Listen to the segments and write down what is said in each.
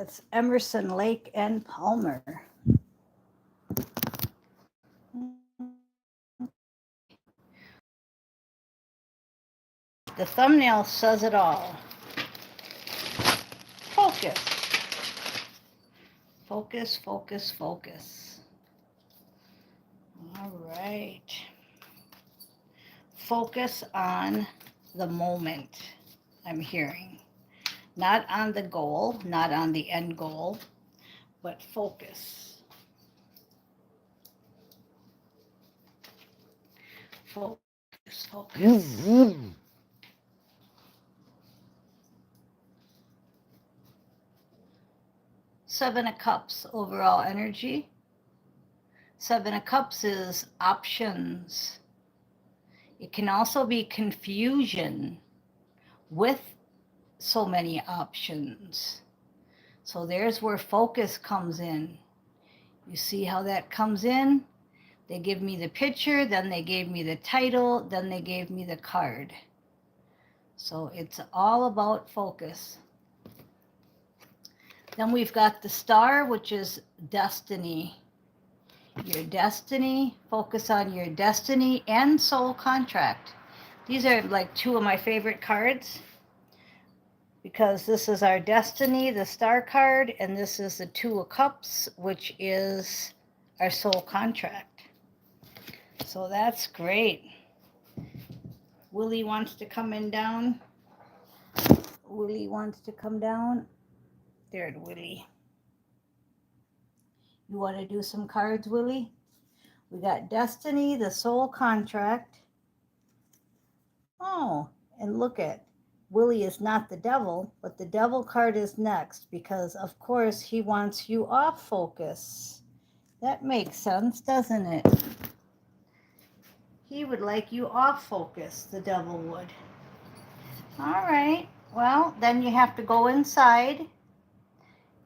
That's Emerson, Lake, and Palmer. The thumbnail says it all. Focus. Focus, focus, focus. All right. Focus on the moment, I'm hearing. Not on the goal, not on the end goal, but focus. Focus, focus. Seven of Cups, overall energy. Seven of Cups is options. It can also be confusion with so many options. So there's where focus comes in. You see how that comes in? They give me the picture, then they gave me the title, then they gave me the card. So it's all about focus. Then we've got the star, which is destiny. Your destiny, focus on your destiny and soul contract. These are like two of my favorite cards because this is our destiny, the star card, and this is the Two of Cups, which is our soul contract. So that's great. Willie wants to come in down. Willie wants to come down. There's Willie. You want to do some cards, Willie? We got destiny, the soul contract. Oh, and look at Willie is not the devil, but the devil card is next because, of course, he wants you off focus. That makes sense, doesn't it? He would like you off focus, the devil would. All right, well, then you have to go inside.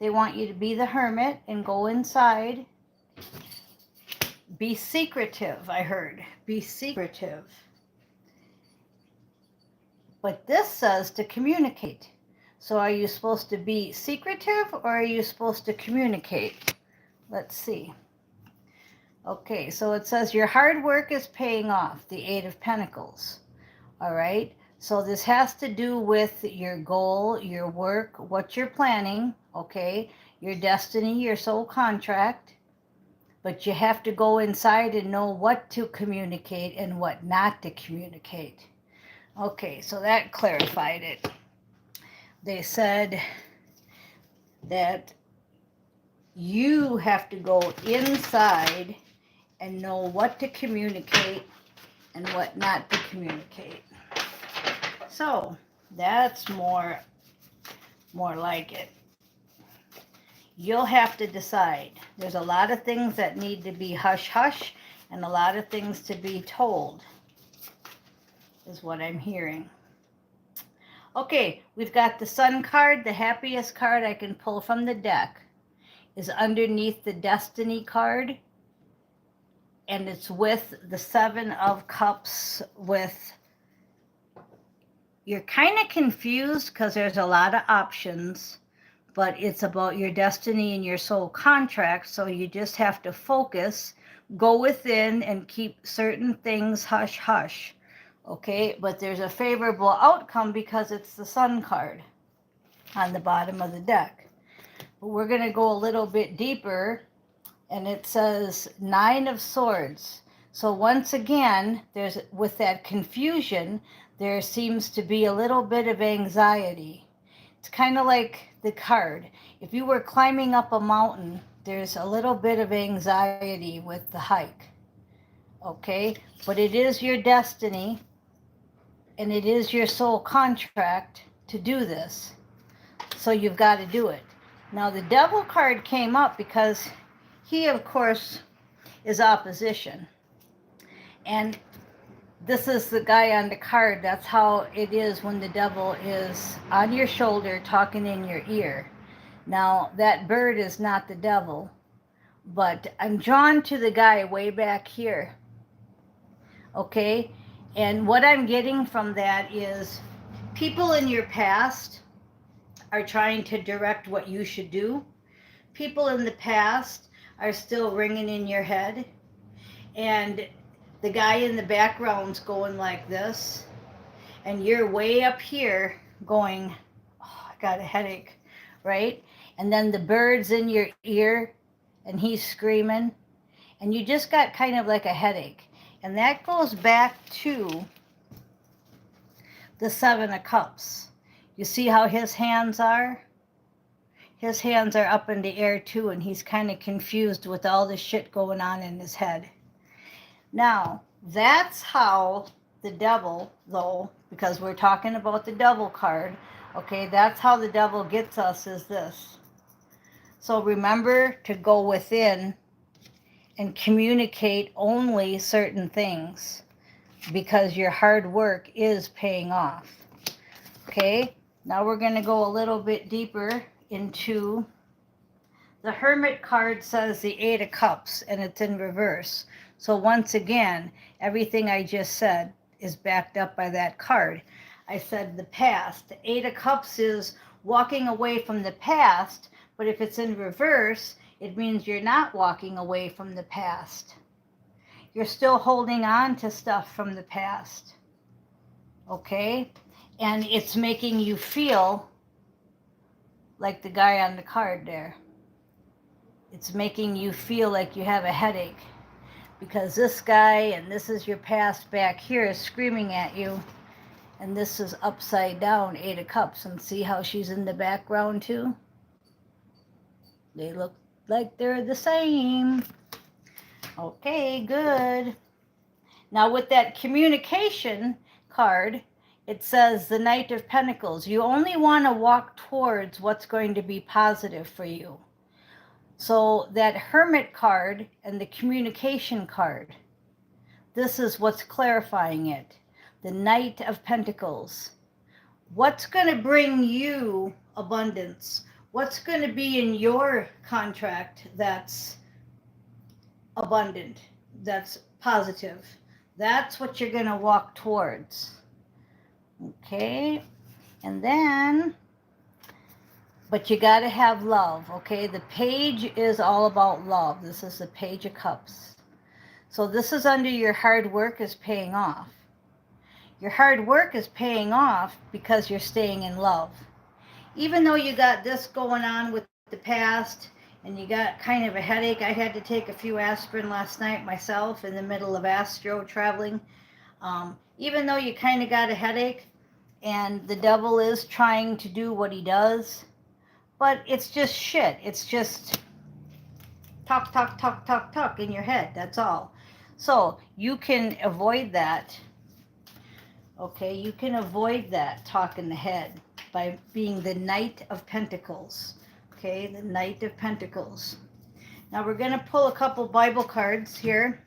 They want you to be the hermit and go inside. Be secretive, I heard. Be secretive. But this says to communicate. So are you supposed to be secretive or are you supposed to communicate? Let's see. Okay, so it says your hard work is paying off, the Eight of Pentacles. All right, so this has to do with your goal, your work, what you're planning, okay, your destiny, your soul contract. But you have to go inside and know what to communicate and what not to communicate. Okay, so that clarified it. They said that you have to go inside and know what to communicate and what not to communicate. So that's more like it. You'll have to decide. There's a lot of things that need to be hush-hush and a lot of things to be told, is what I'm hearing. Okay, we've got the Sun card, the happiest card I can pull from the deck is underneath the Destiny card, and it's with the Seven of Cups with, you're kind of confused because there's a lot of options, but it's about your destiny and your soul contract, so you just have to focus, go within, and keep certain things hush-hush. Okay, but there's a favorable outcome because it's the Sun card on the bottom of the deck. But we're going to go a little bit deeper, and it says Nine of Swords. So once again, there's, with that confusion, there seems to be a little bit of anxiety. It's kind of like the card. If you were climbing up a mountain, there's a little bit of anxiety with the hike. Okay, but it is your destiny. And it is your soul contract to do this. So you've got to do it. Now the Devil card came up because he, of course, is opposition. And this is the guy on the card. That's how it is when the devil is on your shoulder talking in your ear. Now that bird is not the devil, but I'm drawn to the guy way back here. Okay? And what I'm getting from that is people in your past are trying to direct what you should do. People in the past are still ringing in your head, and the guy in the background's going like this, and you're way up here going, oh, I got a headache, right? And then the bird's in your ear, and he's screaming, and you just got kind of like a headache. And that goes back to the Seven of Cups. You see how his hands are? His hands are up in the air too, and he's kind of confused with all the shit going on in his head. Now, that's how the devil, though, because we're talking about the devil card, okay, that's how the devil gets us, is this. So remember to go within and communicate only certain things, because your hard work is paying off. Okay, now we're going to go a little bit deeper into the Hermit card. Says the Eight of Cups, and it's in reverse. So once again, everything I just said is backed up by that card. I said the past. The Eight of Cups is walking away from the past, but if it's in reverse, it means you're not walking away from the past. You're still holding on to stuff from the past. Okay? And it's making you feel like the guy on the card there. It's making you feel like you have a headache, because this guy, and this is your past back here, is screaming at you, and this is upside down, Eight of Cups. And see how she's in the background too? They look like they're the same. Okay, good. Now with that communication card, it says the Knight of Pentacles. You only want to walk towards what's going to be positive for you. So that Hermit card and the communication card, this is what's clarifying it. The Knight of Pentacles. What's going to bring you abundance? What's going to be in your contract that's abundant, that's positive? That's what you're going to walk towards. Okay, and then, but you got to have love, okay? The page is all about love. This is the Page of Cups. So this is under your hard work is paying off. Your hard work is paying off because you're staying in love. Even though you got this going on with the past and you got kind of a headache, I had to take a few aspirin last night myself in the middle of astro traveling. Even though you kind of got a headache, and the devil is trying to do what he does, but it's just shit. It's just talk, talk, talk, talk, talk in your head. That's all. So you can avoid that. Okay, you can avoid that talk in the head by being the Knight of Pentacles. Okay, the Knight of Pentacles. Now we're going to pull a couple Bible cards here.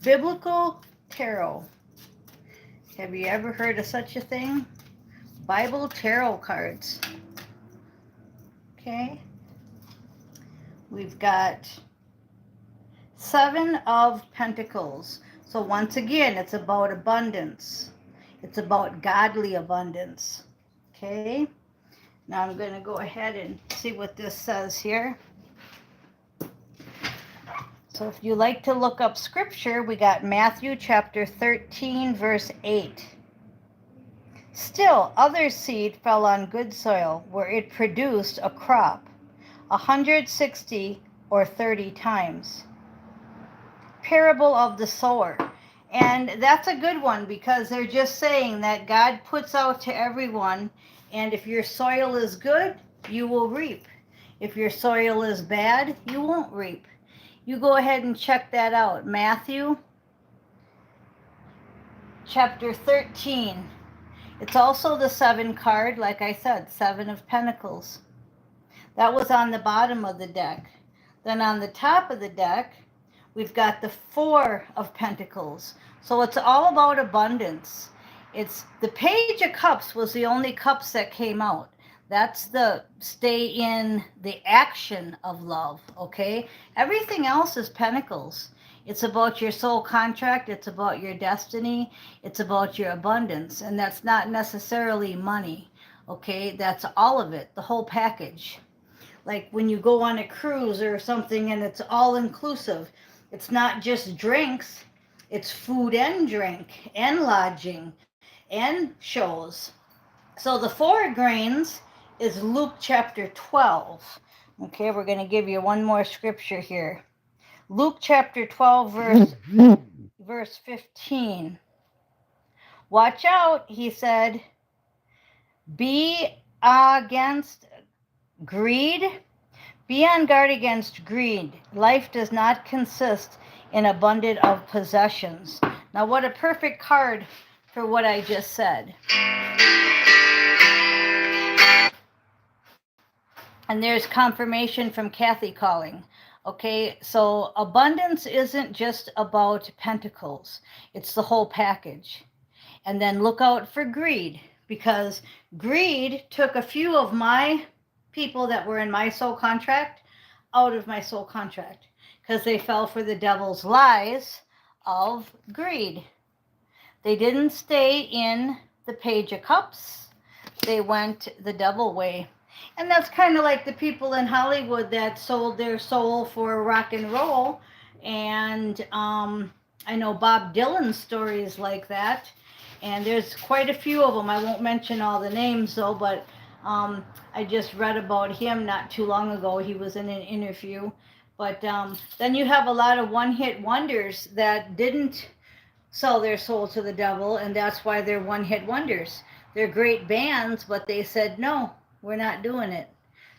Biblical Tarot. Have you ever heard of such a thing? Bible Tarot cards. Okay. We've got Seven of Pentacles. So once again, it's about abundance. It's about godly abundance. Okay. Now I'm going to go ahead and see what this says here. So if you like to look up scripture, we got Matthew chapter 13, verse 8. Still, other seed fell on good soil, where it produced a crop, 160 or 30 times. Parable of the sower. And that's a good one, because they're just saying that God puts out to everyone, and if your soil is good, you will reap. If your soil is bad, you won't reap. You go ahead and check that out. Matthew chapter 13. It's also the 7 card, like I said, 7 of Pentacles. That was on the bottom of the deck. Then on the top of the deck, we've got the 4 of Pentacles. So it's all about abundance. It's the Page of Cups was the only cups that came out. That's the stay in the action of love, okay? Everything else is pentacles. It's about your soul contract. It's about your destiny. It's about your abundance. And that's not necessarily money. Okay, that's all of it, the whole package. Like when you go on a cruise or something and it's all inclusive, it's not just drinks, it's food and drink and lodging and shows. So the four grains is Luke chapter 12. Okay, we're going to give you one more scripture here. Luke chapter 12, verse 15. Watch out, he said, be against greed. Be on guard against greed. Life does not consist in abundance of possessions. Now, what a perfect card for what I just said. And there's confirmation from Kathy calling. Okay, so abundance isn't just about pentacles. It's the whole package. And then look out for greed, because greed took a few of my people that were in my soul contract out of my soul contract because they fell for the devil's lies of greed. They didn't stay in the Page of Cups. They went the devil way. And that's kind of like the people in Hollywood that sold their soul for rock and roll. And I know Bob Dylan's stories like that. And there's quite a few of them. I won't mention all the names though, but I just read about him not too long ago. He was in an interview. But then you have a lot of one-hit wonders that didn't sell their soul to the devil, and that's why they're one-hit wonders. They're great bands, but they said, no, we're not doing it.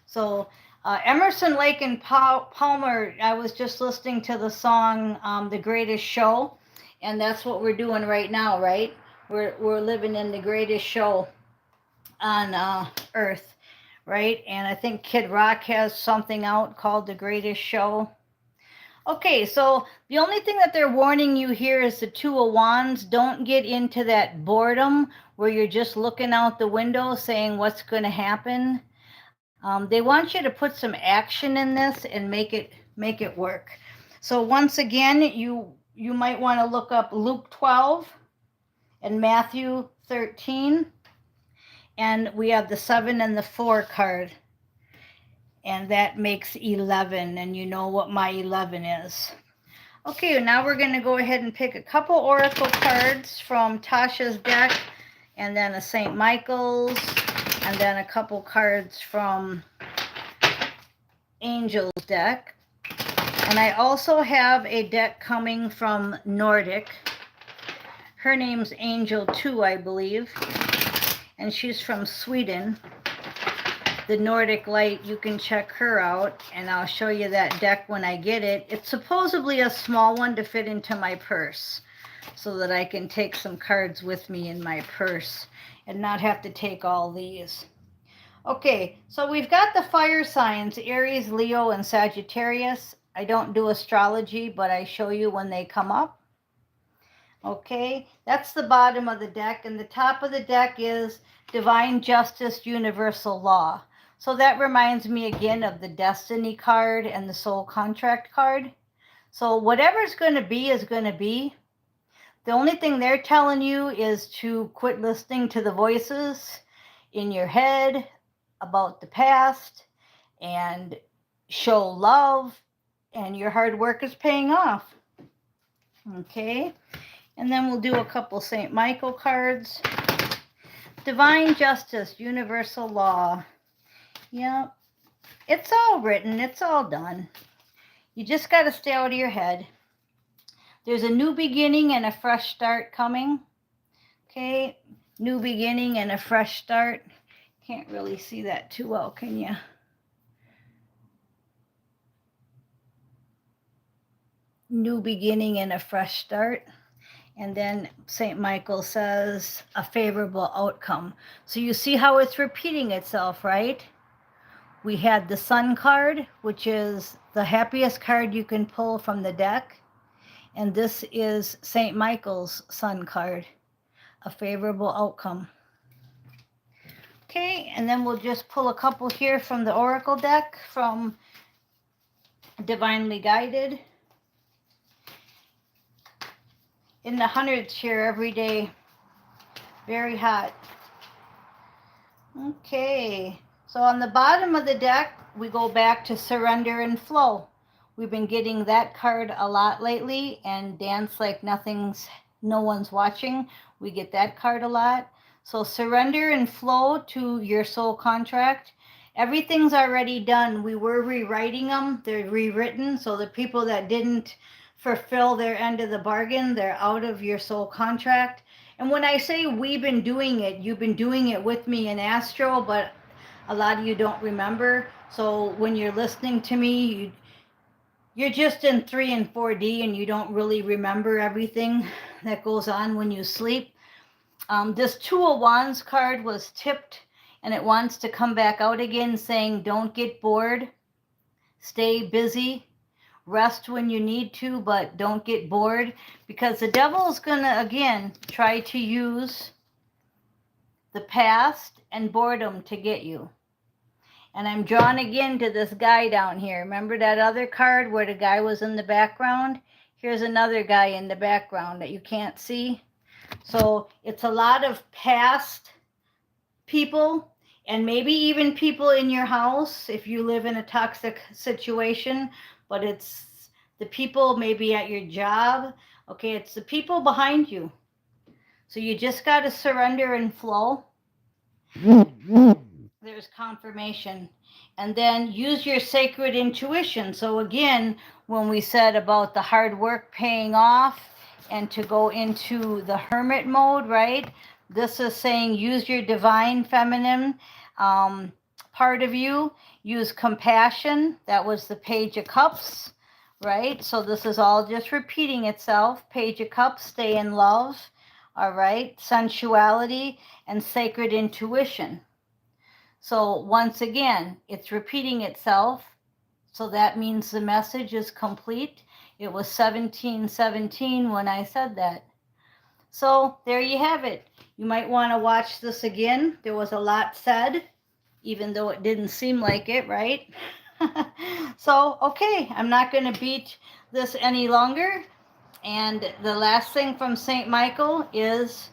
So Emerson, Lake and Palmer, I was just listening to the song The Greatest Show, and that's what we're doing right now, right? We're living in the greatest show on earth, right? And I think Kid Rock has something out called The Greatest Show. Okay, so the only thing that they're warning you here is the Two of Wands. Don't get into that boredom where you're just looking out the window saying what's going to happen. They want you to put some action in this and make it work. So once again, you might want to look up Luke 12 and Matthew 13. And we have the 7 and the 4 card. And that makes 11. And you know what my 11 is. Okay, now we're going to go ahead and pick a couple oracle cards from Tasha's deck. And then a St. Michael's. And then a couple cards from Angel's deck. And I also have a deck coming from Nordic. Her name's Angel 2, I believe. And she's from Sweden. The Nordic Light, you can check her out. And I'll show you that deck when I get it. It's supposedly a small one to fit into my purse, so that I can take some cards with me in my purse and not have to take all these. Okay, so we've got the fire signs, Aries, Leo, and Sagittarius. I don't do astrology, but I show you when they come up. Okay, that's the bottom of the deck, and the top of the deck is Divine Justice, Universal Law. So that reminds me again of the Destiny card and the Soul Contract card. So whatever's going to be is going to be. The only thing they're telling you is to quit listening to the voices in your head about the past and show love, and your hard work is paying off. Okay, and then we'll do a couple St. Michael cards. Divine Justice, Universal Law. Yep, it's all written, it's all done. You just got to stay out of your head. There's a new beginning and a fresh start coming. Okay, new beginning and a fresh start. Can't really see that too well, can you? New beginning and a fresh start. And then St. Michael says a favorable outcome. So you see how it's repeating itself, right? We had the Sun card, which is the happiest card you can pull from the deck. And this is St. Michael's Sun card, a favorable outcome. Okay, and then we'll just pull a couple here from the Oracle deck from Divinely Guided. in the hundreds here every day. Very hot. Okay, so on the bottom of the deck, we go back to surrender and flow. We've been getting that card a lot lately, and dance like no one's watching. We get that card a lot. So surrender and flow to your soul contract. Everything's already done. We were rewriting them. They're rewritten. So the people that didn't fulfill their end of the bargain, they're out of your soul contract. And when I say we've been doing it, you've been doing it with me in Astro, but a lot of you don't remember. So when you're listening to me, you're just in 3 and 4D and you don't really remember everything that goes on when you sleep. This Two of Wands card was tipped and it wants to come back out again saying, don't get bored, stay busy, rest when you need to, but don't get bored, because the devil's gonna again try to use the past and boredom to get you. And I'm drawn again to this guy down here. Remember that other card where the guy was in the background? Here's another guy in the background that you can't see. So it's a lot of past people, and maybe even people in your house if you live in a toxic situation, but it's the people maybe at your job. Okay, it's the people behind you. So you just got to surrender and flow. There's confirmation. And then use your sacred intuition. So again, when we said about the hard work paying off and to go into the hermit mode, right? This is saying use your divine feminine part of you. Use compassion. That was the Page of Cups, right? So this is all just repeating itself. Page of Cups, stay in love, all right? Sensuality and sacred intuition. So once again, it's repeating itself. So that means the message is complete. It was 1717 when I said that. So there you have it. You might want to watch this again. There was a lot said, even though it didn't seem like it, right? So, okay, I'm not going to beat this any longer. And the last thing from St. Michael is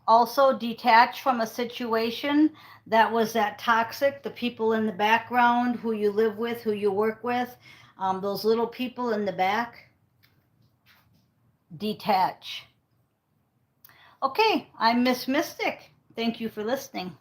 also detach from a situation that was that toxic, the people in the background, who you live with, who you work with, those little people in the back. Detach. Okay, I'm Miss Mystic. Thank you for listening.